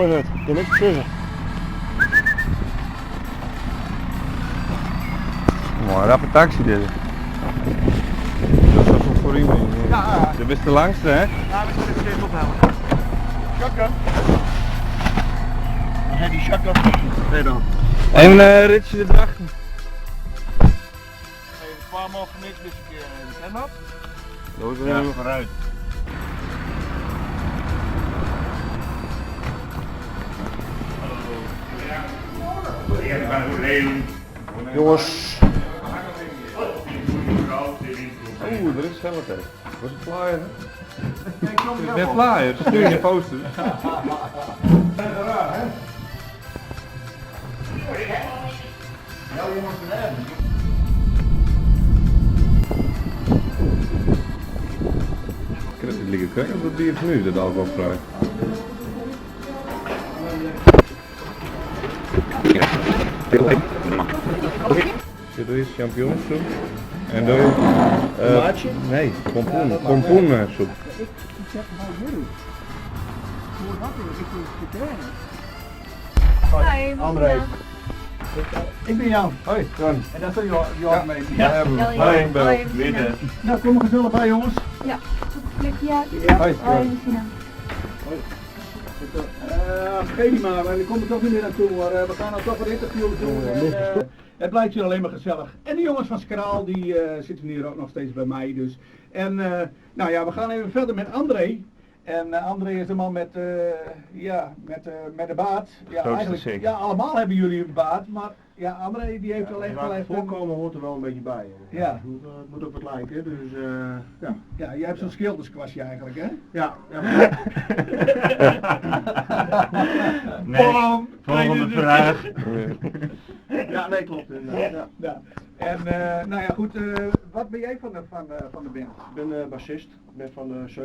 Het, je niks zeggen. Mooi, rappe taxi dit. Dat is wel voor iemand. Ja. Je bent de langste, hè? Ja, we moeten het steeds ophouden. Shotgun. Dan heb je die shotgun. Nee dan. En Ritje de Drachten. Even een paar maal voor niks deze keer. Ken dat? Loos er even vooruit. Jongens. Oeh, er is geld hè. Dat is een flyer, hè? Net flyer, stuur je poster. Ja, jongens, Het liggen kwijt op dat bier van nu, dat alcoholvrij. Dit is champignonsoep. En dan Tomaatje? nee, pompoensoep. Ik zeg van jullie. Hoe dat is, ik wil het trainen. Hi, André. Ik ben Jan. Hoi, Jan. En dat zijn Jan mee. Ja, hebben we. Ja, Hoi, ja. Bel. Hoi, Winnen. Nou, kom er gezellig bij jongens. Ja, plekje. Hoi, Hoi, Jan. Lucina. Vergeet niet maar ik kom er toch niet meer naartoe, maar we gaan nou toch een interview doen. Het blijkt hier alleen maar gezellig. En de jongens van Skraal die zitten hier ook nog steeds bij mij dus. En nou ja, we gaan even verder met André. En André is de man met, met de baard. Ja, Grootste eigenlijk, sik. ja, allemaal hebben jullie een baard, maar ja, André die heeft wel echt wel even... Voorkomen hoort er wel een beetje bij. Ja. Het moet ook wat lijken, dus ja. Ja, jij hebt zo'n schilderskwastje eigenlijk, hè? Ja, Nee, Bam! volgende vraag. ja, nee, klopt inderdaad. Ja. Ja. En nou ja, goed, wat ben jij van de band? Ik ben bassist. Ik ben van de 7,5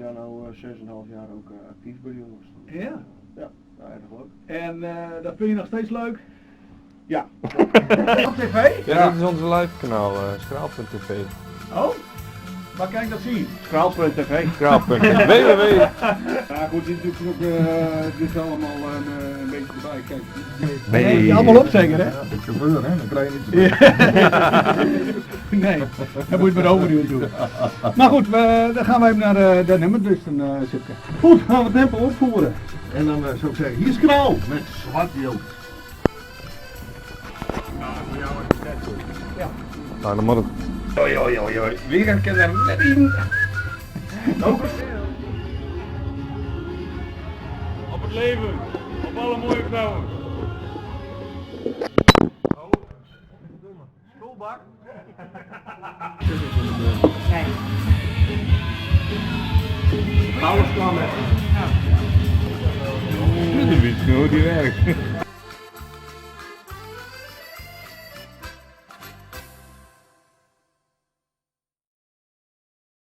jaar nou 6,5 jaar ook actief bij de jongens. Ja. Ja, erg leuk. En dat vind je nog steeds leuk? Ja. Op tv? Ja, dit is onze live kanaal, skraal.tv. Oh? Waar kan ik dat zien? Skraal.tv. Skraal.tv. Ja goed, dit is ook dit is allemaal een beetje erbij. Kijk. Nee, die allemaal op zeker, hè? De chauffeur, hè? Dan krijg je niet te Nee, dat moet je maar overduwen doen. Maar goed, dan gaan we even naar de nummer dus dan zitten. Goed, gaan we het tempo opvoeren. En dan zou ik zeggen, hier is Kraal met zwart wild. Nou, dan moet het. Oi. Wie gaat kennen net in? Op het leven, op alle mooie vrouwen. Schoolbak. Alles klaar met. Dit is hoe die werkt.